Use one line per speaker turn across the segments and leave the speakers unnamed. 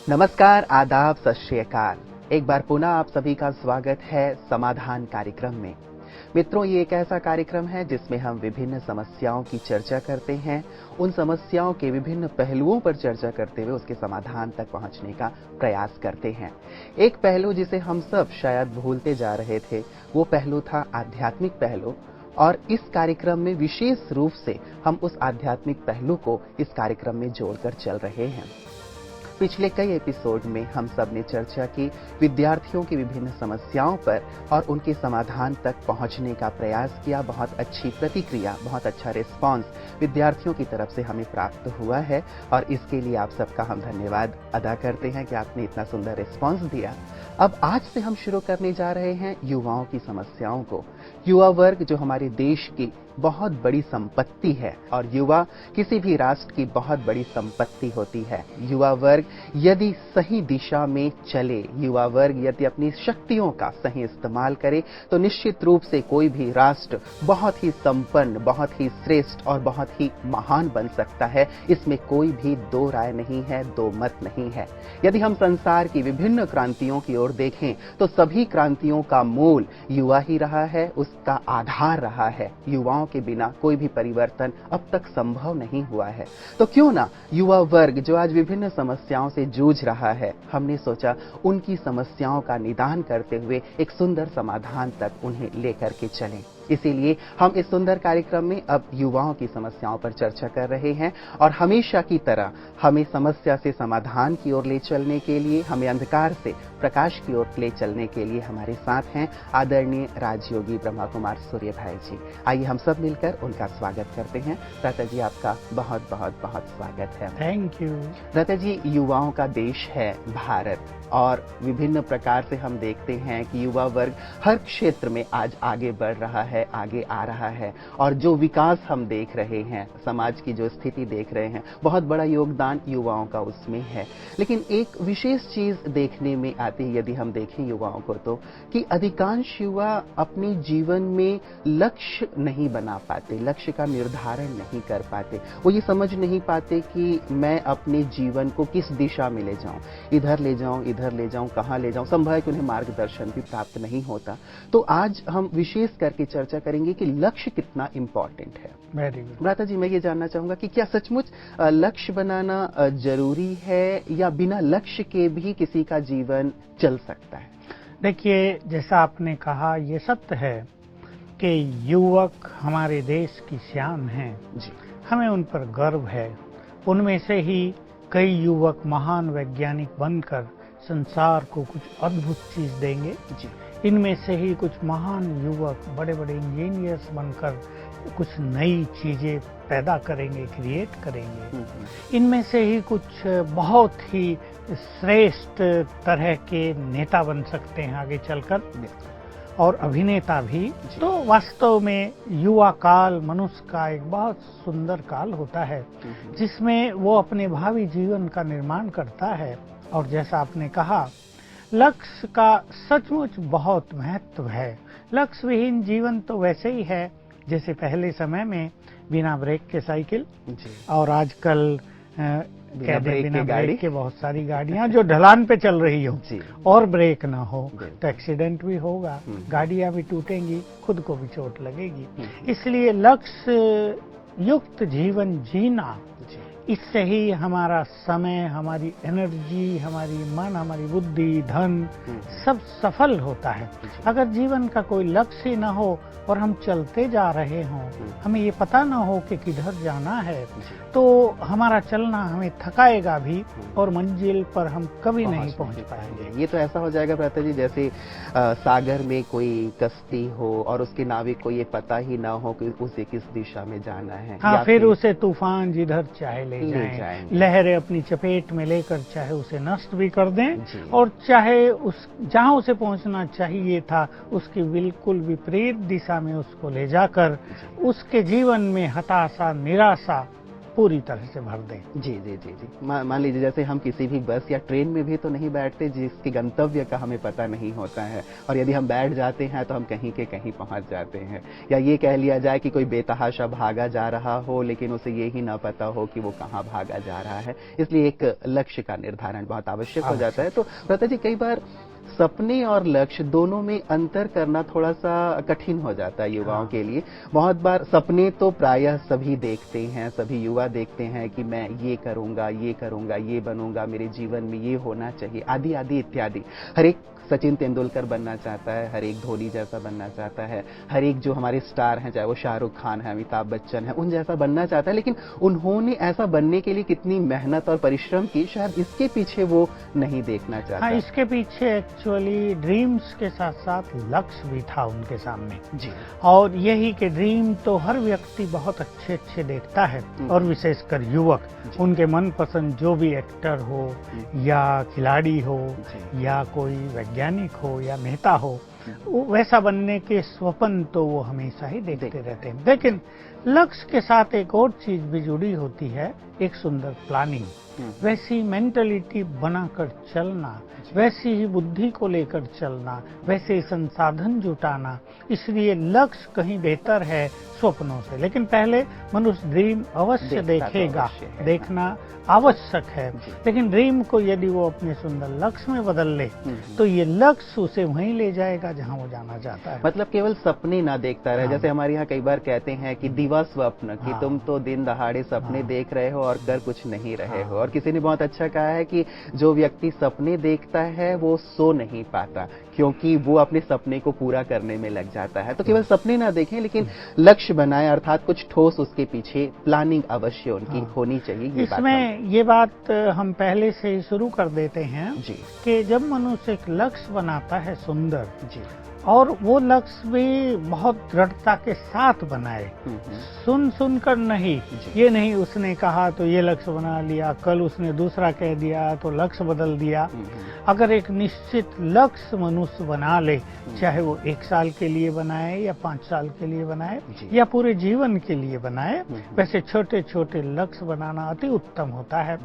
नमस्कार, आदाब, सत श्री अकाल। एक बार पुनः आप सभी का स्वागत है समाधान कार्यक्रम में। मित्रों, ये एक ऐसा कार्यक्रम है जिसमें हम विभिन्न समस्याओं की चर्चा करते हैं, उन समस्याओं के विभिन्न पहलुओं पर चर्चा करते हुए उसके समाधान तक पहुंचने का प्रयास करते हैं। एक पहलू जिसे हम सब शायद भूलते जा रहे थे, वो पहलू था आध्यात्मिक पहलू, और इस कार्यक्रम में विशेष रूप से हम उस आध्यात्मिक पहलू को इस कार्यक्रम में जोड़कर चल रहे हैं। पिछले कई एपिसोड में हम सब ने चर्चा की विद्यार्थियों की विभिन्न समस्याओं पर और उनके समाधान तक पहुंचने का प्रयास किया। बहुत अच्छी प्रतिक्रिया, बहुत अच्छा रिस्पांस विद्यार्थियों की तरफ से हमें प्राप्त हुआ है और इसके लिए आप सबका हम धन्यवाद अदा करते हैं कि आपने इतना सुंदर रिस्पांस दिया। अब आज से हम शुरू करने जा रहे हैं युवाओं की समस्याओं को। युवा वर्ग जो हमारे देश की बहुत बड़ी संपत्ति है और युवा किसी भी राष्ट्र की बहुत बड़ी संपत्ति होती है। युवा वर्ग यदि सही दिशा में चले, युवा वर्ग यदि अपनी शक्तियों का सही इस्तेमाल करे, तो निश्चित रूप से कोई भी राष्ट्र बहुत ही संपन्न, बहुत ही श्रेष्ठ और बहुत ही महान बन सकता है। इसमें कोई भी दो राय नहीं है, दो मत नहीं है। यदि हम संसार की विभिन्न क्रांतियों की ओर देखें तो सभी क्रांतियों का मूल युवा ही रहा है, उसका आधार रहा है। युवाओं के बिना कोई भी परिवर्तन अब तक संभव नहीं हुआ है। तो क्यों ना युवा वर्ग जो आज विभिन्न समस्याओं से जूझ रहा है, हमने सोचा उनकी समस्याओं का निदान करते हुए एक सुंदर समाधान तक उन्हें लेकर के चलें। इसीलिए हम इस सुंदर कार्यक्रम में अब युवाओं की समस्याओं पर चर्चा कर रहे हैं और हमेशा की तरह हमें समस्या से समाधान की ओर ले चलने के लिए, हमें अंधकार से प्रकाश की ओर ले चलने के लिए हमारे साथ हैं आदरणीय राजयोगी ब्रह्मा कुमार सूर्य भाई जी। आइए हम सब मिलकर उनका स्वागत करते हैं। रता जी, आपका बहुत बहुत बहुत स्वागत है।
Thank you.
रता जी, युवाओं का देश है भारत और विभिन्न प्रकार से हम देखते हैं कि युवा वर्ग हर क्षेत्र में आज आगे बढ़ रहा है, आगे आ रहा है और जो विकास हम देख रहे हैं, समाज की जो स्थिति देख रहे हैं, बहुत बड़ा योगदान युवाओं का उसमें है। लेकिन एक विशेष चीज देखने में आती है यदि हम देखें युवाओं को, तो कि अधिकांश युवा अपने जीवन में लक्ष्य नहीं बना पाते, लक्ष्य का निर्धारण नहीं कर पाते। वो ये समझ नहीं पाते कि मैं अपने जीवन को किस दिशा में ले जाऊं, इधर ले जाऊं, इधर ले जाऊं, कहां ले जाऊं। संभव है कि उन्हें मार्गदर्शन भी प्राप्त नहीं होता। तो आज हम विशेष करके चर्चा करेंगे कि लक्ष्य कितना इंपॉर्टेंट है।
Very good.
भ्राता जी, मैं ये जानना चाहूंगा कि क्या सचमुच लक्ष्य बनाना जरूरी है या बिना लक्ष्य के भी किसी का जीवन चल सकता है?
देखिए, जैसा आपने कहा, ये सत्य है कि युवक हमारे देश की शान हैं जी। हमें उन पर गर्व है। उनमें से ही कई युवक महान वैज्ञानिक बनकर संसार को कुछ अद्भुत चीज देंगे जी। इनमें से ही कुछ महान युवक बड़े बड़े इंजीनियर्स बनकर कुछ नई चीजें पैदा करेंगे, क्रिएट करेंगे। इनमें से ही कुछ बहुत ही श्रेष्ठ तरह के नेता बन सकते हैं आगे चलकर, और अभिनेता भी। तो वास्तव में युवा काल मनुष्य का एक बहुत सुंदर काल होता है जिसमें वो अपने भावी जीवन का निर्माण करता है। और जैसा आपने कहा, लक्ष्य का सचमुच बहुत महत्व है। लक्ष्य विहीन जीवन तो वैसे ही है जैसे पहले समय में बिना ब्रेक के साइकिल और आजकल बिना ब्रेक के बहुत सारी गाड़ियां जो ढलान पे चल रही हो और ब्रेक ना हो तो एक्सीडेंट भी होगा, गाड़ियां भी टूटेंगी, खुद को भी चोट लगेगी। इसलिए लक्ष्य युक्त जीवन जीना, इससे ही हमारा समय, हमारी एनर्जी, हमारी मन, हमारी बुद्धि, धन सब सफल होता है। अगर जीवन का कोई लक्ष्य ही ना हो और हम चलते जा रहे हों, हमें ये पता ना हो कि किधर जाना है, तो हमारा चलना हमें थकाएगा भी और मंजिल पर हम कभी नहीं पहुंच पाएंगे।
ये तो ऐसा हो जाएगा भ्राता जी जैसे सागर में कोई कश्ती हो और उसके नाविक को ये पता ही ना हो कि उसे किस दिशा में जाना है।
हाँ, फिर उसे तूफान जिधर चाहे ले जाएं, लहरें अपनी चपेट में लेकर चाहे उसे नष्ट भी कर दें और चाहे उस जहां उसे पहुंचना चाहिए था उसकी बिल्कुल विपरीत दिशा में उसको ले जाकर उसके जीवन में हताशा, निराशा पूरी तरह से भर दें।
जी जी जी जी। मान लीजिए जैसे हम किसी भी बस या ट्रेन में भी तो नहीं बैठते जिसके गंतव्य का हमें पता नहीं होता है, और यदि हम बैठ जाते हैं तो हम कहीं के कहीं पहुंच जाते हैं। या ये कह लिया जाए कि कोई बेतहाशा भागा जा रहा हो लेकिन उसे ये ही ना पता हो कि वो कहाँ भागा जा रहा है, इसलिए एक लक्ष्य का निर्धारण बहुत आवश्यक हो जाता है। तो भ्राता जी, कई बार सपने और लक्ष्य दोनों में अंतर करना थोड़ा सा कठिन हो जाता है युवाओं के लिए। बहुत बार सपने तो प्रायः सभी देखते हैं, सभी युवा देखते हैं कि मैं ये करूंगा, ये बनूंगा, मेरे जीवन में ये होना चाहिए, आदि आदि इत्यादि। हर एक सचिन तेंदुलकर बनना चाहता है, हर एक धोनी जैसा बनना चाहता है, हर एक जो हमारे स्टार हैं, चाहे वो शाहरुख खान है, अमिताभ बच्चन है, उन जैसा बनना चाहता है। लेकिन उन्होंने ऐसा बनने के लिए कितनी मेहनत और परिश्रम की, शायद इसके पीछे वो नहीं देखना चाहता।
हाँ, इसके पीछे एक्चुअली ड्रीम्स के साथ साथ लक्ष्य भी था उनके सामने जी। और यही कि ड्रीम तो हर व्यक्ति बहुत अच्छे अच्छे देखता है, और विशेषकर युवक उनके मनपसंद जो भी एक्टर हो या खिलाड़ी हो या कोई वैज्ञानिक हो या नेता हो, वैसा बनने के स्वप्न तो वो हमेशा ही देखते रहते हैं। लेकिन लक्ष्य के साथ एक और चीज भी जुड़ी होती है, एक सुंदर प्लानिंग, वैसी मेंटलिटी बनाकर चलना, वैसी ही बुद्धि को लेकर चलना, वैसे संसाधन जुटाना। इसलिए लक्ष्य कहीं बेहतर है स्वप्नों से। लेकिन पहले मनुष्य ड्रीम अवश्य देखेगा, देखना आवश्यक है। लेकिन ड्रीम को यदि वो अपने सुंदर लक्ष्य में बदल ले तो ये लक्ष्य उसे वहीं ले जाएगा जहां वो जाना चाहता है।
मतलब केवल सपने ना देखता रहे। जैसे हमारे यहाँ कई बार कहते हैं कि दिवा स्वप्न, कि तुम तो दिन दहाड़े सपने देख रहे हो और कर कुछ नहीं रहे हो। और किसी ने बहुत अच्छा कहा है कि जो व्यक्ति सपने देखता है वो सो नहीं पाता, क्योंकि वो अपने सपने को पूरा करने में लग जाता है। तो केवल सपने ना देखें, लेकिन लक्ष्य बनाए, अर्थात कुछ ठोस उसके पीछे प्लानिंग अवश्य उनकी होनी चाहिए।
इसमें ये बात हम पहले से ही शुरू कर देते हैं जी, कि जब मनुष्य एक लक्ष्य बनाता है सुंदर जी, और वो लक्ष्य भी बहुत दृढ़ता के साथ बनाए, सुन कर नहीं, ये नहीं उसने कहा तो ये लक्ष्य बना लिया, कल उसने दूसरा कह दिया तो लक्ष्य बदल दिया। अगर एक निश्चित लक्ष्य मनुष्य बना ले, चाहे वो 1 साल के लिए बनाए या 5 साल के लिए बनाए या पूरे जीवन के लिए बनाए, वैसे छोटे छोटे लक्ष्य बनाना अति उत्तम होता है।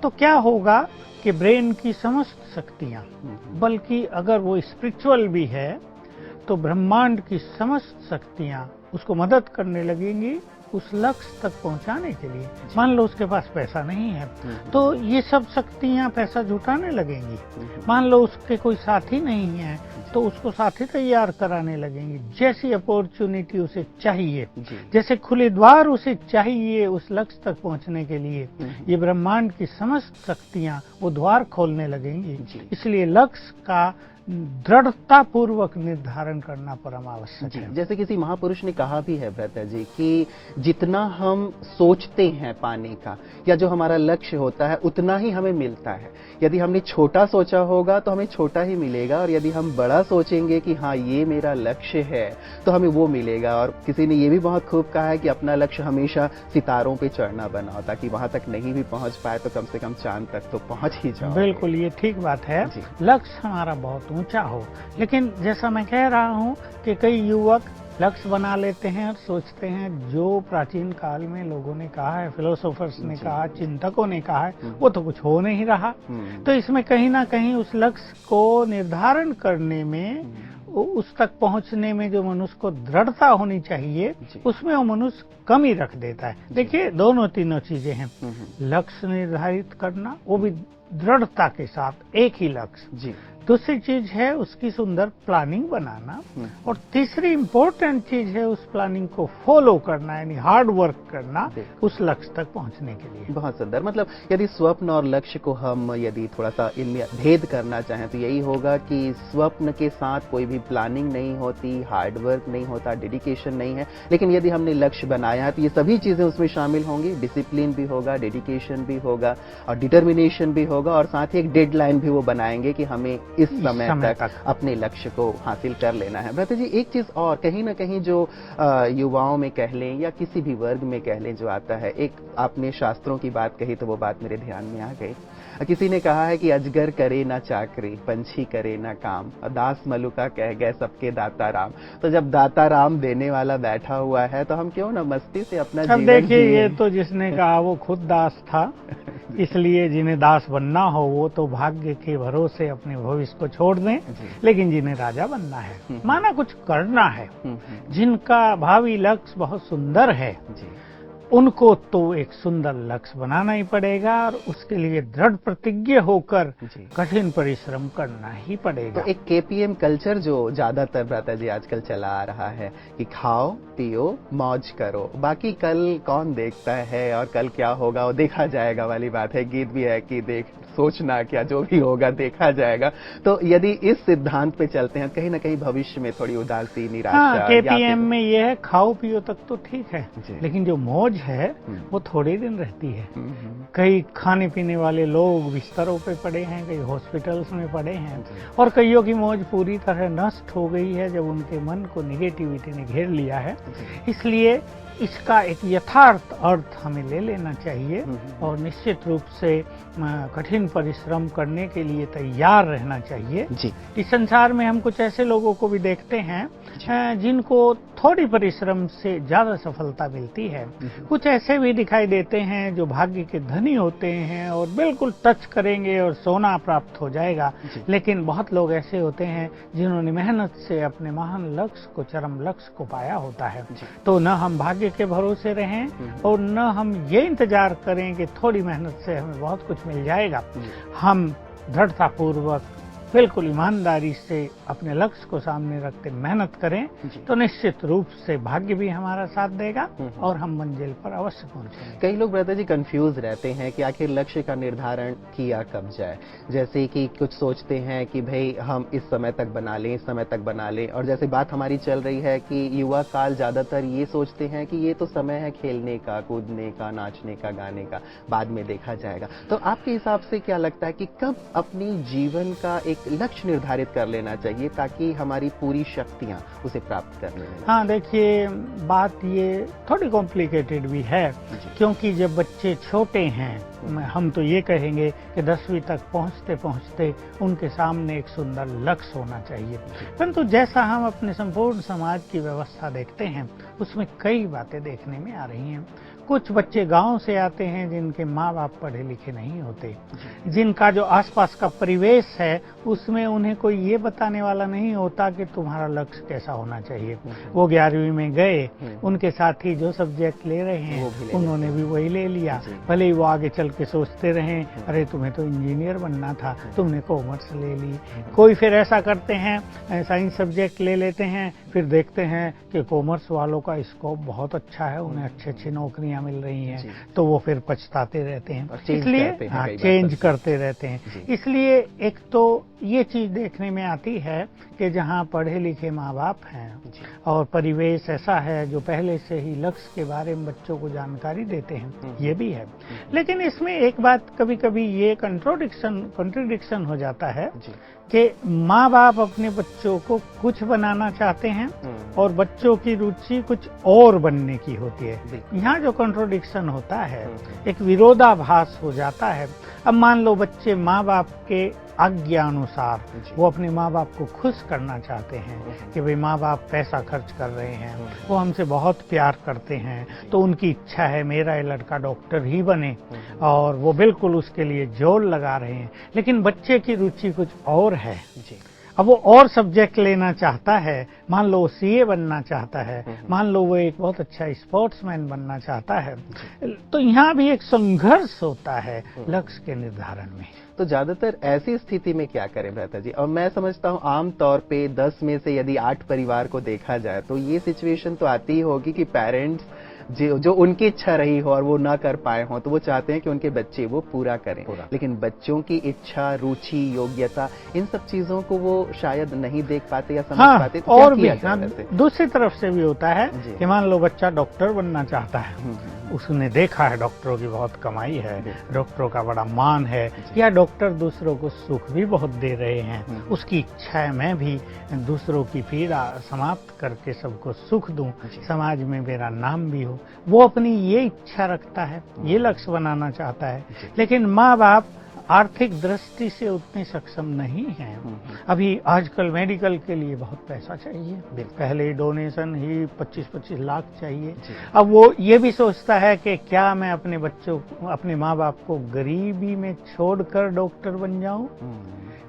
तो क्या होगा कि ब्रेन की समस्त शक्तियां, बल्कि अगर वो स्पिरिचुअल भी है तो ब्रह्मांड की समस्त शक्तियां उसको मदद करने लगेंगी उस लक्ष्य तक पहुंचाने के लिए। मान लो उसके पास पैसा नहीं है तो ये सब शक्तियां पैसा जुटाने लगेंगी। मान लो उसके कोई साथी नहीं है तो उसको साथी तैयार कराने लगेंगी। जैसी अपॉर्चुनिटी उसे चाहिए, जैसे खुले द्वार उसे चाहिए उस लक्ष्य तक पहुंचने के लिए, ये ब्रह्मांड की समस्त शक्तियां वो द्वार खोलने लगेंगी। इसलिए लक्ष्य का दृढ़ता पूर्वक निर्धारण करना परम आवश्यक है।
जैसे किसी महापुरुष ने कहा भी है भ्राता जी कि जितना हम सोचते हैं पाने का या जो हमारा लक्ष्य होता है उतना ही हमें मिलता है। यदि हमने छोटा सोचा होगा तो हमें छोटा ही मिलेगा, और यदि हम बड़ा सोचेंगे कि हाँ ये मेरा लक्ष्य है तो हमें वो मिलेगा। और किसी ने ये भी बहुत खूब कहा है कि अपना लक्ष्य हमेशा सितारों पे चढ़ना बनाओ, ताकि वहां तक नहीं भी पहुंच पाए तो कम से कम चांद तक तो पहुंच ही जाओ।
बिल्कुल, ये ठीक बात है। लक्ष्य हमारा बहुत ऊंचा हो, लेकिन जैसा मैं कह रहा हूं कि कई युवक लक्ष्य बना लेते हैं और सोचते हैं जो प्राचीन काल में लोगों ने कहा है, फिलोसोफर्स ने कहा, चिंतकों ने कहा है, वो तो कुछ हो नहीं रहा। तो इसमें कहीं ना कहीं उस लक्ष्य को निर्धारण करने में, उस तक पहुंचने में जो मनुष्य को दृढ़ता होनी चाहिए उसमें वो मनुष्य कमी रख देता है। देखिए, दोनों तीनों चीजें हैं। लक्ष्य निर्धारित करना, वो भी दृढ़ता के साथ एक ही लक्ष्य। दूसरी चीज है उसकी सुंदर प्लानिंग बनाना, और तीसरी इंपॉर्टेंट चीज है उस प्लानिंग को फॉलो करना, यानी हार्ड वर्क करना उस लक्ष्य तक पहुंचने के लिए।
बहुत सुंदर। मतलब यदि स्वप्न और लक्ष्य को हम यदि थोड़ा सा इनमें भेद करना चाहें तो यही होगा कि स्वप्न के साथ कोई भी प्लानिंग नहीं होती, हार्ड वर्क नहीं होता, डेडिकेशन नहीं है। लेकिन यदि हमने लक्ष्य बनाया है तो ये सभी चीजें उसमें शामिल होंगी। डिसिप्लिन भी होगा, डेडिकेशन भी होगा और डिटर्मिनेशन भी होगा, और साथ ही एक डेडलाइन भी वो बनाएंगे कि हमें इस समय तक अपने लक्ष्य को हासिल कर लेना है। भ्राता जी, एक चीज और कहीं ना कहीं जो युवाओं में कह लें या किसी भी वर्ग में कह लें जो आता है, एक आपने शास्त्रों की बात कही तो वो बात मेरे ध्यान में आ गई। किसी ने कहा है कि अजगर करे ना चाकरी, पंछी करे ना काम, दास मलुका कह गए सबके दाता राम। तो जब दाता राम देने वाला बैठा हुआ है तो हम क्यों ना मस्ती से अपना जीवन
देखिए, ये तो जिसने कहा वो खुद दास था, इसलिए जिन्हें दास बनना हो वो तो भाग्य के भरोसे अपने भविष्य को छोड़ दें, लेकिन जिन्हें राजा बनना है, माना कुछ करना है, जिनका भावी लक्ष्य बहुत सुंदर है, उनको तो एक सुंदर लक्ष्य बनाना ही पड़ेगा और उसके लिए दृढ़ प्रतिज्ञ होकर कठिन परिश्रम करना ही पड़ेगा।
तो एक केपीएम कल्चर जो ज्यादातर भ्राता जी आजकल चला आ रहा है कि खाओ पियो मौज करो, बाकी कल कौन देखता है और कल क्या होगा वो देखा जाएगा वाली बात है। गीत भी है कि देख सोचना क्या, जो भी होगा देखा जाएगा। तो यदि इस सिद्धांत पे चलते हैं कहीं ना कहीं भविष्य में थोड़ी उदासी निराशा।
केपीएम में ये है खाओ पियो तक तो ठीक है, लेकिन जो मौज है वो थोड़े दिन रहती है। कई खाने पीने वाले लोग बिस्तरों पे पड़े हैं, कई हॉस्पिटल्स में पड़े हैं, और कईयों की मौज पूरी तरह नष्ट हो गई है जब उनके मन को निगेटिविटी ने घेर लिया है। इसलिए इसका एक यथार्थ अर्थ हमें ले लेना चाहिए और निश्चित रूप से कठिन परिश्रम करने के लिए तैयार रहना चाहिए। इस संसार में हम कुछ ऐसे लोगों को भी देखते हैं जिनको थोड़ी परिश्रम से ज्यादा सफलता मिलती है। कुछ ऐसे भी दिखाई देते हैं जो भाग्य के धनी होते हैं और बिल्कुल टच करेंगे और सोना प्राप्त हो जाएगा, लेकिन बहुत लोग ऐसे होते हैं जिन्होंने मेहनत से अपने महान लक्ष्य को, चरम लक्ष्य को पाया होता है। तो न हम भाग्य के भरोसे रहें और न हम ये इंतजार करें कि थोड़ी मेहनत से हमें बहुत कुछ मिल जाएगा। हम दृढ़तापूर्वक बिल्कुल ईमानदारी से अपने लक्ष्य को सामने रखते मेहनत करें तो निश्चित रूप से भाग्य भी हमारा साथ देगा और हम मंजिल पर अवश्य पहुंचेंगे।
कई लोग भ्राता जी कंफ्यूज रहते हैं कि आखिर लक्ष्य का निर्धारण किया कब जाए। जैसे कि कुछ सोचते हैं कि भाई हम इस समय तक बना लें, इस समय तक बना लें, और जैसे बात हमारी चल रही है कि युवा काल ज्यादातर ये सोचते हैं कि ये तो समय है खेलने का, कूदने का, नाचने का, गाने का, बाद में देखा जाएगा। तो आपके हिसाब से क्या लगता है कि कब अपनी जीवन का एक लक्ष्य निर्धारित कर लेना चाहिए ताकि हमारी पूरी शक्तियां उसे प्राप्त करने में?
हाँ, देखिए बात ये थोड़ी कॉम्प्लिकेटेड भी है, क्योंकि जब बच्चे छोटे हैं हम तो ये कहेंगे कि 10वीं तक पहुंचते पहुंचते उनके सामने एक सुंदर लक्ष्य होना चाहिए। परंतु जैसा हम अपने संपूर्ण समाज की व्यवस्था देखते हैं उसमें कई बातें देखने में आ रही हैं। कुछ बच्चे गांव से आते हैं जिनके माँ बाप पढ़े लिखे नहीं होते, जिनका जो आसपास का परिवेश है उसमें उन्हें कोई ये बताने वाला नहीं होता कि तुम्हारा लक्ष्य कैसा होना चाहिए। वो 11वीं में गए, उनके साथी जो सब्जेक्ट ले रहे हैं उन्होंने भी वही ले लिया, भले ही वो आगे चल के सोचते रहे अरे तुम्हें तो इंजीनियर बनना था, तुमने कॉमर्स ले ली। कोई फिर ऐसा करते हैं साइंस सब्जेक्ट ले लेते हैं, फिर देखते हैं कि कॉमर्स वालों का स्कोप बहुत अच्छा है, उन्हें अच्छी अच्छी नौकरियां मिल रही हैं, तो वो फिर पछताते रहते हैं, इसलिए चेंज करते रहते हैं। इसलिए एक तो ये चीज देखने में आती है कि जहाँ पढ़े लिखे माँ बाप हैं और परिवेश ऐसा है जो पहले से ही लक्ष्य के बारे में बच्चों को जानकारी देते हैं, ये भी है। लेकिन इसमें एक बात कभी कभी ये कंट्रोडिक्शन हो जाता है कि माँ बाप अपने बच्चों को कुछ बनाना चाहते हैं और बच्चों की रुचि कुछ और बनने की होती है। यहाँ जो कंट्रोडिक्शन होता है, एक विरोधाभास हो जाता है। अब मान लो बच्चे माँ बाप के आज्ञा अनुसार वो अपने माँ बाप को खुश करना चाहते हैं कि भाई माँ बाप पैसा खर्च कर रहे हैं, वो हमसे बहुत प्यार करते हैं, तो उनकी इच्छा है मेरा ये लड़का डॉक्टर ही बने और वो बिल्कुल उसके लिए जोर लगा रहे हैं। लेकिन बच्चे की रुचि कुछ और है, अब वो और सब्जेक्ट लेना चाहता है, मान लो वो सीए बनना चाहता है, मान लो वो एक बहुत अच्छा स्पोर्ट्समैन बनना चाहता है, तो यहाँ भी एक संघर्ष होता है लक्ष्य के निर्धारण में।
तो ज्यादातर ऐसी स्थिति में क्या करें भ्राता जी? और मैं समझता हूँ आम तौर पे 10 में से यदि 8 परिवार को देखा जाए तो ये सिचुएशन तो आती ही होगी कि पेरेंट्स जो उनकी इच्छा रही हो और वो ना कर पाए हो तो वो चाहते हैं कि उनके बच्चे वो पूरा करें, लेकिन बच्चों की इच्छा, रुचि, योग्यता, इन सब चीजों को वो शायद नहीं देख पाते या समझ पाते। तो और भी
दूसरी तरफ से भी होता है कि मान लो बच्चा डॉक्टर बनना चाहता है, उसने देखा है डॉक्टरों की बहुत कमाई है, डॉक्टरों का बड़ा मान है, या डॉक्टर दूसरों को सुख भी बहुत दे रहे हैं, उसकी इच्छा है मैं भी दूसरों की पीड़ा समाप्त करके सबको सुख दूं, समाज में मेरा नाम भी हो, वो अपनी ये इच्छा रखता है, ये लक्ष्य बनाना चाहता है। लेकिन माँ बाप आर्थिक दृष्टि से उतने सक्षम नहीं हैं। अभी आजकल मेडिकल के लिए बहुत पैसा चाहिए, पहले डोनेशन ही 25-25 लाख चाहिए। अब वो ये भी सोचता है कि क्या मैं अपने बच्चों को, अपने माँ बाप को गरीबी में छोड़कर डॉक्टर बन जाऊं,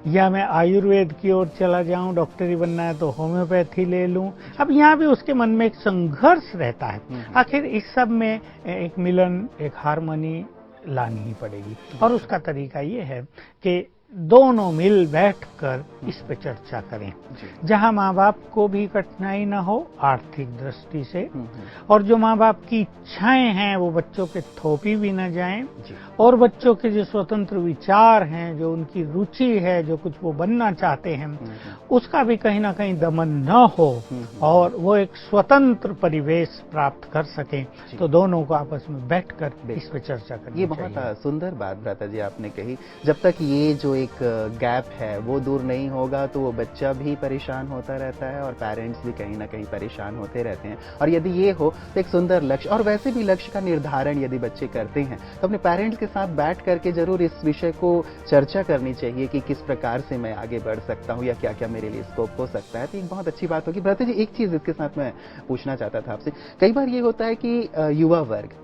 या मैं आयुर्वेद की ओर चला जाऊं, डॉक्टरी बनना है तो होम्योपैथी ले लूं। अब यहाँ भी उसके मन में एक संघर्ष रहता है। आखिर इस सब में एक मिलन, एक हार्मनी लानी ही पड़ेगी, और उसका तरीका ये है कि दोनों मिल बैठकर इस पे चर्चा करें, जहां माँ बाप को भी कठिनाई न हो आर्थिक दृष्टि से, और जो माँ बाप की इच्छाएं हैं वो बच्चों के थोपी भी न जाएं, और बच्चों के जो स्वतंत्र विचार हैं, जो उनकी रुचि है, जो कुछ वो बनना चाहते हैं, उसका भी कहीं ना कहीं दमन न हो, और वो एक स्वतंत्र परिवेश प्राप्त कर सकें। तो दोनों को आपस में बैठकर इस पे चर्चा करनी
ये बहुत सुंदर बात भ्राता जी आपने कही। जब तक ये जो एक गैप है वो दूर नहीं होगा तो वो बच्चा भी परेशान होता रहता है और पेरेंट्स भी कहीं ना कहीं परेशान होते रहते हैं। और यदि ये हो तो एक सुंदर लक्ष्य, और वैसे भी लक्ष्य का निर्धारण यदि बच्चे करते हैं तो अपने पेरेंट्स के साथ बैठ करके जरूर इस विषय को चर्चा करनी चाहिए कि किस प्रकार से मैं आगे बढ़ सकता हूँ या क्या क्या मेरे लिए स्कोप हो सकता है। तो एक बहुत अच्छी बात होगी। भ्राता जी, एक चीज इसके साथ मैं पूछना चाहता था आपसे। कई बार ये होता है कि युवा वर्ग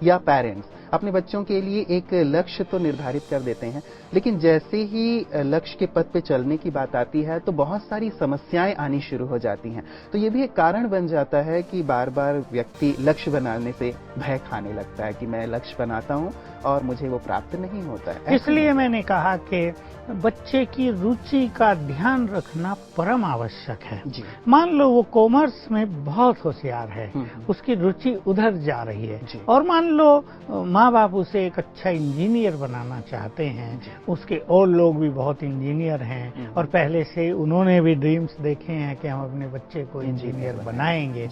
या पेरेंट्स अपने बच्चों के लिए एक लक्ष्य तो निर्धारित कर देते हैं, लेकिन जैसे ही लक्ष्य के पथ पे चलने की बात आती है तो बहुत सारी समस्याएं आनी शुरू हो जाती हैं। तो ये भी एक कारण बन जाता है कि बार बार व्यक्ति लक्ष्य बनाने से भय खाने लगता है कि मैं लक्ष्य बनाता हूं और मुझे वो प्राप्त नहीं होता है।
इसलिए मैंने कहा कि बच्चे की रुचि का ध्यान रखना परम आवश्यक है। मान लो वो कॉमर्स में बहुत होशियार है, उसकी रुचि उधर जा रही है, और मान लो माँ बाप उसे एक अच्छा इंजीनियर बनाना चाहते हैं, उसके और लोग भी बहुत इंजीनियर हैं और पहले से उन्होंने भी ड्रीम्स देखे हैं कि हम अपने बच्चे को इंजीनियर बनाएंगे,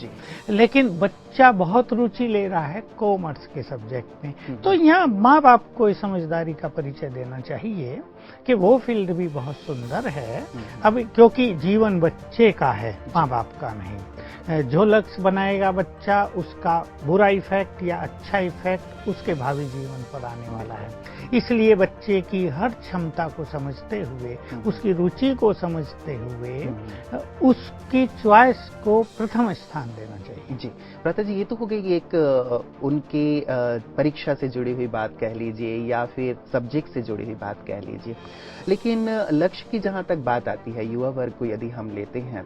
लेकिन बच्चा बहुत रुचि ले रहा है कॉमर्स के सब्जेक्ट में। तो यहाँ माँ बाप को इस समझदारी का परिचय देना चाहिए कि वो फील्ड भी बहुत सुंदर है। अब क्योंकि जीवन बच्चे का है, माँ बाप का नहीं। जो लक्ष्य बनाएगा बच्चा, उसका बुरा इफेक्ट या अच्छा इफेक्ट उसके भावी जीवन पर आने वाला है। इसलिए बच्चे की हर क्षमता को समझते हुए, उसकी रुचि को समझते हुए, उसकी चॉइस को प्रथम स्थान देना चाहिए।
जी भ्राता जी, ये तो हो गई एक उनके परीक्षा से जुड़ी हुई बात कह लीजिए या फिर सब्जेक्ट से जुड़ी हुई बात कह लीजिए। लेकिन लक्ष्य की जहां तक बात आती है, युवा वर्ग को यदि हम लेते हैं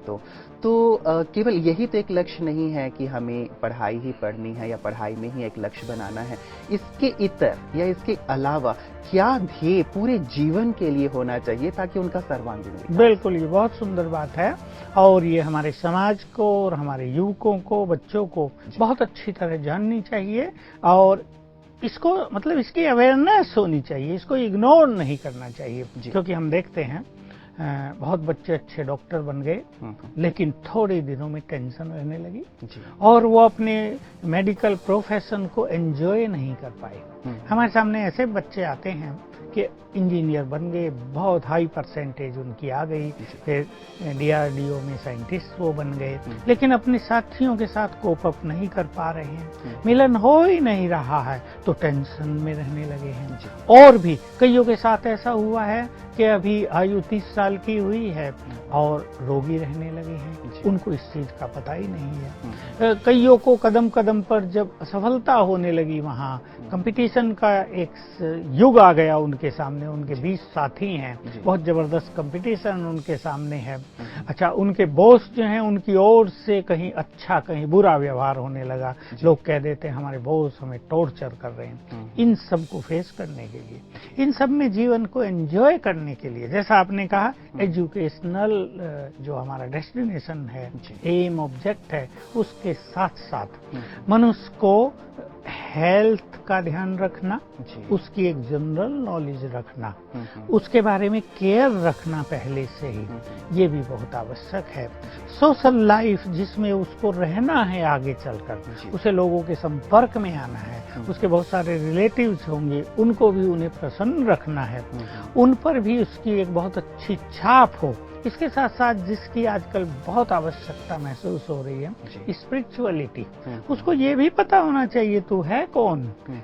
तो केवल यही तो एक लक्ष्य नहीं है कि हमें पढ़ाई ही पढ़नी है या पढ़ाई में ही एक लक्ष्य बनाना है। इसके इतर या इसके अलावा क्या ध्येय पूरे जीवन के लिए होना चाहिए ताकि उनका सर्वांगीण विकास?
बिल्कुल, ये बहुत सुंदर बात है, और ये हमारे समाज को और हमारे युवकों को, बच्चों को बहुत अच्छी तरह जाननी चाहिए, और इसको मतलब इसकी अवेयरनेस होनी चाहिए, इसको इग्नोर नहीं करना चाहिए। क्योंकि हम देखते हैं बहुत बच्चे अच्छे डॉक्टर बन गए, लेकिन थोड़े दिनों में टेंशन रहने लगी और वो अपने मेडिकल प्रोफेशन को एंजॉय नहीं कर पाए। हमारे सामने ऐसे बच्चे आते हैं कि इंजीनियर बन गए, बहुत हाई परसेंटेज उनकी आ गई, फिर DRDO में साइंटिस्ट वो बन गए, लेकिन अपने साथियों के साथ कोप अप नहीं कर पा रहे हैं, मिलन हो ही नहीं रहा है, तो टेंशन में रहने लगे हैं। और भी कईयों के साथ ऐसा हुआ है कि अभी आयु 30 साल की हुई है और रोगी रहने लगे हैं, उनको इस चीज का पता ही नहीं है। कईयों को कदम कदम पर जब असफलता होने लगी, वहाँ कंपटीशन का एक युग आ गया उनके सामने, उनके 20 साथी हैं, बहुत जबरदस्त कंपटीशन उनके सामने है। अच्छा, उनके बॉस जो हैं उनकी ओर से कहीं अच्छा कहीं बुरा व्यवहार होने लगा, लोग कह देते हैं हमारे बॉस हमें टॉर्चर कर रहे हैं। इन सब को फेस करने के लिए, इन सब में जीवन को एंजॉय करने के लिए, जैसा आपने कहा एजुकेशनल जो हमारा डेस्टिनेशन है, एम ऑब्जेक्ट है, उसके साथ साथ मनुष्य को हेल्थ का ध्यान रखना, उसकी एक जनरल नॉलेज रखना, उसके बारे में केयर रखना पहले से ही, ये भी बहुत आवश्यक है। सोशल लाइफ जिसमें उसको रहना है आगे चलकर, उसे लोगों के संपर्क में आना है, उसके बहुत सारे रिलेटिव्स होंगे, उनको भी उन्हें प्रसन्न रखना है, उन पर भी उसकी एक बहुत अच्छी छाप हो। इसके साथ साथ जिसकी आजकल बहुत आवश्यकता महसूस हो रही है, स्पिरिचुअलिटी, उसको ये भी पता होना चाहिए तू है कौन,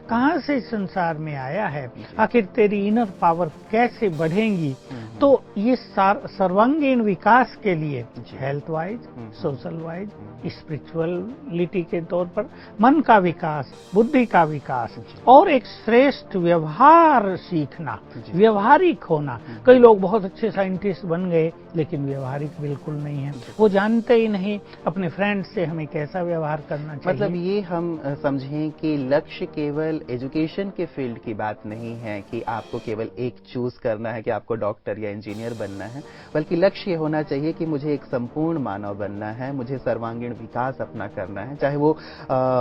कहाँ से इस संसार में आया है, आखिर तेरी इनर पावर कैसे बढ़ेंगी। तो ये सर्वांगीण विकास के लिए health wise, social wise, spirituality के तौर पर मन का विकास, बुद्धि का विकास और एक श्रेष्ठ व्यवहार सीखना, व्यवहारिक होना। कई लोग बहुत अच्छे साइंटिस्ट बन गए लेकिन व्यवहारिक बिल्कुल नहीं है, वो जानते ही नहीं अपने फ्रेंड से हमें कैसा व्यवहार करना चाहिए।
मतलब ये हम समझें कि लक्ष्य केवल एजुकेशन के फील्ड की बात नहीं है कि आपको केवल एक चूज करना है कि आपको डॉक्टर या इंजीनियर बनना है, बल्कि लक्ष्य ये होना चाहिए कि मुझे एक संपूर्ण मानव बनना है, मुझे सर्वांगीण विकास अपना करना है, चाहे वो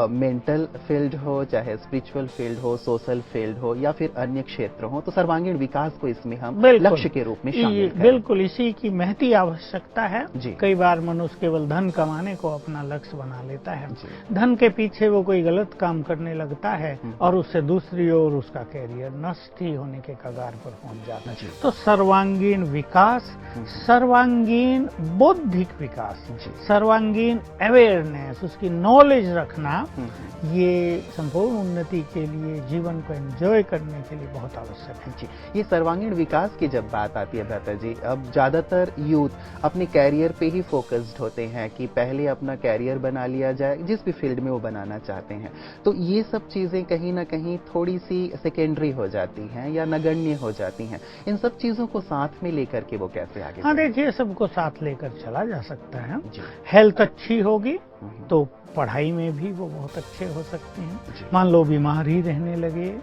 मेंटल फील्ड हो, चाहे स्पिरिचुअल फील्ड हो, सोशल फील्ड हो या फिर अन्य क्षेत्र हो। तो सर्वांगीण विकास को इसमें हम लक्ष्य के रूप में शामिल करें।
बिल्कुल इसी की महती आवश्यकता है। कई बार मनुष्य केवल धन कमाने को अपना लक्ष्य बना लेता है, धन के पीछे वो कोई गलत काम करने लगता है और उससे दूसरी ओर उसका कैरियर नष्ट ही होने के कगार पर पहुंच जाता है। तो सर्वांगीण विकास, सर्वांगीण बौद्धिक विकास, सर्वांगीण अवेयरनेस, उसकी नॉलेज रखना, ये संपूर्ण उन्नति के लिए, जीवन को एंजॉय करने के लिए बहुत आवश्यक है।
ये सर्वांगीण विकास की जब बात आती है भ्राता जी, अब ज्यादातर यूथ अपने कैरियर पे ही फोकस्ड होते हैं कि पहले अपना कैरियर बना लिया जाए जिस भी फील्ड में वो बनाना चाहते हैं। तो ये सब चीजें कहीं ना कहीं थोड़ी सी सेकेंडरी हो जाती हैं या नगण्य हो जाती हैं। इन सब चीजों को साथ में लेकर के वो कैसे आगे?
हाँ देखिए, सबको साथ लेकर चला जा सकता है। हेल्थ अच्छी होगी तो पढ़ाई में भी वो बहुत अच्छे हो सकते हैं। मान लो बीमार ही रहने लगे,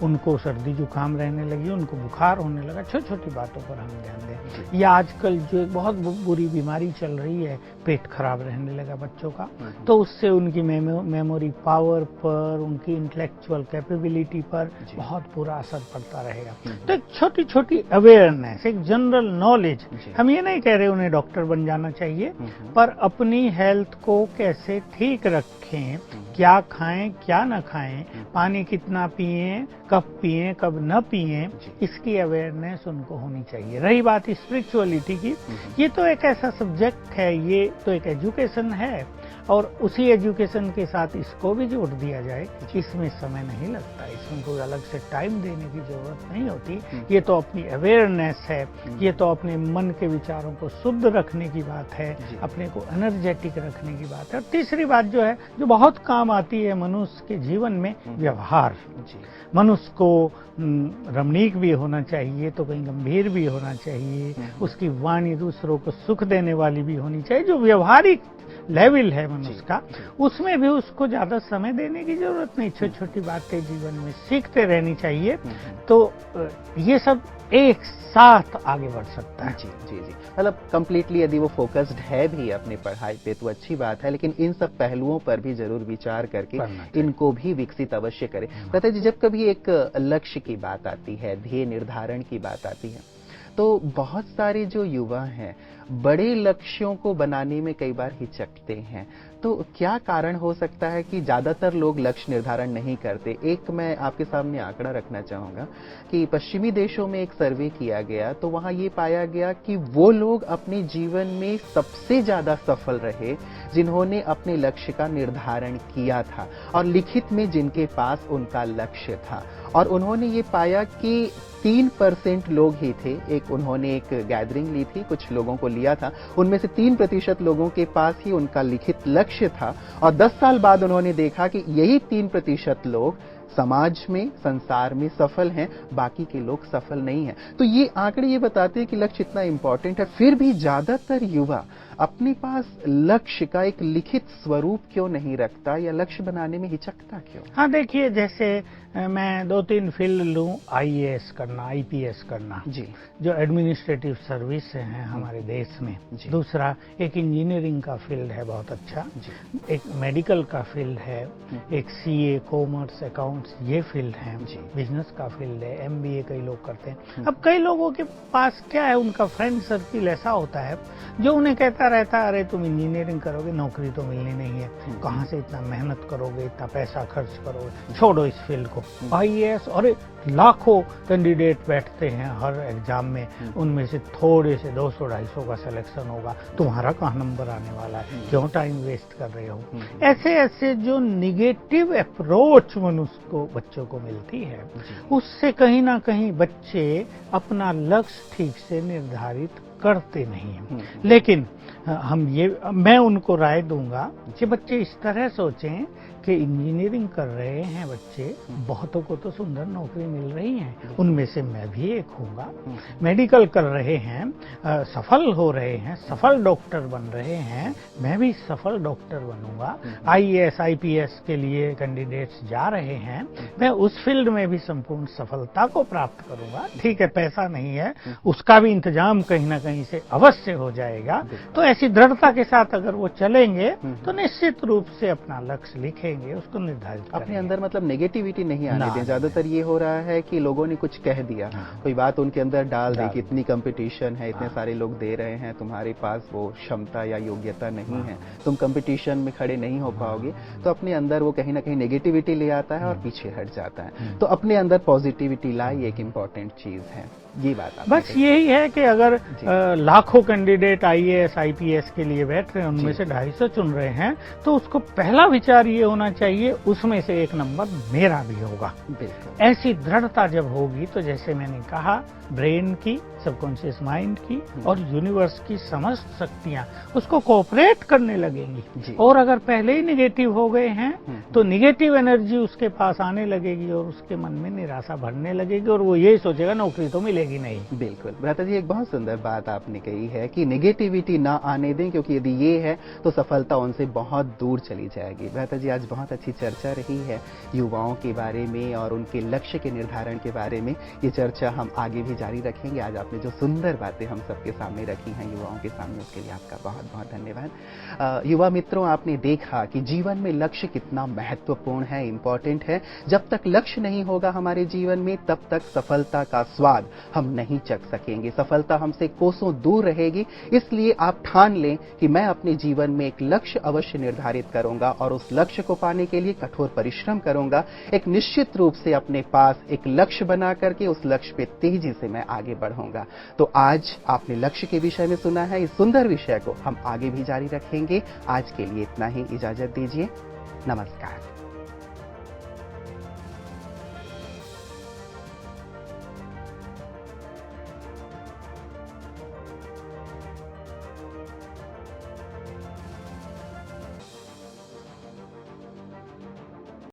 उनको सर्दी जुकाम रहने लगी, उनको बुखार होने लगा, छोटी छोटी बातों पर हम ध्यान दें। या आजकल जो एक बहुत बुरी बीमारी चल रही है, पेट खराब रहने लगा बच्चों का, तो उससे उनकी मेमोरी पावर पर, उनकी इंटेलेक्चुअल कैपेबिलिटी पर बहुत बुरा असर पड़ता रहेगा। तो एक छोटी छोटी अवेयरनेस, एक जनरल नॉलेज, हम ये नहीं कह रहे उन्हें डॉक्टर बन जाना चाहिए, पर अपनी हेल्थ को कैसे ठीक रखें, क्या खाएं क्या न खाएं, पानी कितना पिएं, कब पिएं कब न पिएं, इसकी अवेयरनेस उनको होनी चाहिए। रही बात स्पिरिचुअलिटी की, ये तो एक ऐसा सब्जेक्ट है, ये तो एक एजुकेशन है और उसी एजुकेशन के साथ इसको भी जोड़ दिया जाए, इसमें समय नहीं लगता, इसमें कोई अलग से टाइम देने की जरूरत नहीं होती। ये तो अपनी अवेयरनेस है, ये तो अपने मन के विचारों को शुद्ध रखने की बात है, अपने को एनर्जेटिक रखने की बात है। और तीसरी बात जो है, जो बहुत काम आती है मनुष्य के जीवन में, व्यवहार। मनुष्य को रमणीक भी होना चाहिए, तो कहीं गंभीर भी होना चाहिए, उसकी वाणी दूसरों को सुख देने वाली भी होनी चाहिए। जो व्यवहारिक लेवल है मनुष्य का, उसमें भी उसको ज्यादा समय देने की जरूरत नहीं, छोटी छोटी बातें जीवन में सीखते रहनी चाहिए। तो ये सब एक साथ आगे बढ़ सकता है।
जी जी जी, मतलब कंप्लीटली यदि वो फोकस्ड है भी अपनी पढ़ाई पे तो अच्छी बात है, लेकिन इन सब पहलुओं पर भी जरूर विचार करके इनको भी विकसित अवश्य करें। पता जी, जब कभी एक लक्ष्य की बात आती है, ध्येय निर्धारण की बात आती है, तो बहुत सारे जो युवा हैं बड़े लक्ष्यों को बनाने में कई बार हिचकते हैं। तो क्या कारण हो सकता है कि ज्यादातर लोग लक्ष्य निर्धारण नहीं करते? एक मैं आपके सामने आंकड़ा रखना चाहूंगा कि पश्चिमी देशों में एक सर्वे किया गया, तो वहां ये पाया गया कि वो लोग अपने जीवन में सबसे ज्यादा सफल रहे जिन्होंने अपने लक्ष्य का निर्धारण किया था और लिखित में जिनके पास उनका लक्ष्य था। और उन्होंने ये पाया कि 3% लोग ही थे, उन्होंने एक गैदरिंग ली थी, कुछ लोगों को लिया था, उनमें से 3% लोगों के पास ही उनका लिखित लक्ष्य था। और 10 साल बाद उन्होंने देखा कि यही 3% लोग समाज में, संसार में सफल हैं, बाकी के लोग सफल नहीं हैं। तो ये आंकड़े ये बताते हैं कि लक्ष्य इतना इंपॉर्टेंट है, फिर भी ज्यादातर युवा अपने पास लक्ष्य का एक लिखित स्वरूप क्यों नहीं रखता या लक्ष्य बनाने में हिचकता क्यों?
हाँ देखिए, जैसे मैं 2-3 फील्ड लूं, आईएएस करना, आईपीएस करना, जी, जो एडमिनिस्ट्रेटिव सर्विस है हमारे देश में। दूसरा एक इंजीनियरिंग का फील्ड है बहुत अच्छा, एक मेडिकल का फील्ड है, एक सीए, कॉमर्स, अकाउंट अकाउंट्स ये फील्ड है,
जी।
बिजनेस का फील्ड है, एमबीए कई लोग करते हैं। अब कई लोगों के पास क्या है, उनका फ्रेंड सर्किल ऐसा होता है जो उन्हें कहता रहता है, अरे तुम इंजीनियरिंग करोगे, नौकरी तो मिलनी नहीं है, कहाँ से इतना मेहनत करोगे, इतना पैसा खर्च करोगे, छोड़ो इस फील्ड को। आईएएस और लाखों कैंडिडेट बैठते हैं हर एग्जाम में, उनमें से थोड़े से 200-250 का सिलेक्शन होगा, तुम्हारा कहाँ नंबर आने वाला है, क्यों टाइम वेस्ट कर रहे हो। ऐसे ऐसे जो निगेटिव अप्रोच मनुष्य को, बच्चों को मिलती है, उससे कहीं ना कहीं बच्चे अपना लक्ष्य ठीक से निर्धारित करते नहीं हैं। लेकिन मैं उनको राय दूंगा कि बच्चे इस तरह सोचें कि इंजीनियरिंग कर रहे हैं बच्चे, बहुतों को तो सुंदर नौकरी मिल रही है, उनमें से मैं भी एक हूँगा। मेडिकल कर रहे हैं, सफल हो रहे हैं, सफल डॉक्टर बन रहे हैं, मैं भी सफल डॉक्टर बनूंगा। आईएएस आईपीएस के लिए कैंडिडेट्स जा रहे हैं, मैं उस फील्ड में भी संपूर्ण सफलता को प्राप्त करूंगा। ठीक है, पैसा नहीं है, उसका भी इंतजाम कहीं ना कहीं से अवश्य हो जाएगा। तो ऐसी दृढ़ता के साथ अगर वो चलेंगे तो निश्चित रूप से अपना लक्ष्य लिखेंगे, उसको निर्धारित करेंगे।
अपने अंदर मतलब नेगेटिविटी नहीं आने दें। ज्यादातर ये हो रहा है कि लोगों ने कुछ कह दिया, कोई बात उनके अंदर डाल दी कि इतनी कंपटीशन है, इतने सारे लोग दे रहे हैं, तुम्हारे पास वो क्षमता या योग्यता नहीं है, तुम कंपटीशन में खड़े नहीं हो पाओगे। तो अपने अंदर वो कहीं ना कहीं नेगेटिविटी ले आता है और पीछे हट जाता है। तो अपने अंदर पॉजिटिविटी लाई एक इम्पॉर्टेंट चीज है। ये बात
बस यही है कि अगर लाखों कैंडिडेट आईएएस आईपीएस के लिए बैठ रहे हैं, उनमें से 250 चुन रहे हैं, तो उसको पहला विचार ये होना चाहिए, उसमें से एक नंबर मेरा भी होगा। ऐसी दृढ़ता जब होगी तो जैसे मैंने कहा, ब्रेन की, सबकॉन्शियस माइंड की और यूनिवर्स की समस्त शक्तियां उसको कोऑपरेट करने लगेंगी। और अगर पहले ही निगेटिव हो गए हैं तो निगेटिव एनर्जी उसके पास आने लगेगी और उसके मन में निराशा भरने लगेगी और वो यही सोचेगा नौकरी तो मिलेगी नहीं।
बिल्कुल भ्राता जी, एक बहुत सुंदर बात आपने कही है कि नेगेटिविटी ना आने दें, क्योंकि यदि ये है तो सफलता उनसे बहुत दूर चली जाएगी। भ्राता जी, आज बहुत अच्छी चर्चा रही है युवाओं के बारे में और उनके लक्ष्य के निर्धारण के बारे में। ये चर्चा हम आगे भी जारी रखेंगे। आज आपने जो सुंदर बातें हम सबके सामने रखी हैं, युवाओं के सामने, उसके लिए आपका बहुत बहुत धन्यवाद। युवा मित्रों, आपने देखा कि जीवन में लक्ष्य कितना महत्वपूर्ण है, इंपॉर्टेंट है। जब तक लक्ष्य नहीं होगा हमारे जीवन में, तब तक सफलता का स्वाद हम नहीं चख सकेंगे, सफलता हमसे कोसों दूर रहेगी। इसलिए आप ठान लें कि मैं अपने जीवन में एक लक्ष्य अवश्य निर्धारित करूंगा और उस लक्ष्य को पाने के लिए कठोर परिश्रम करूंगा। एक निश्चित रूप से अपने पास एक लक्ष्य बना करके उस लक्ष्य पे तेजी से मैं आगे बढ़ूंगा। तो आज आपने लक्ष्य के विषय में सुना है, इस सुंदर विषय को हम आगे भी जारी रखेंगे। आज के लिए इतना ही, इजाजत दीजिए, नमस्कार।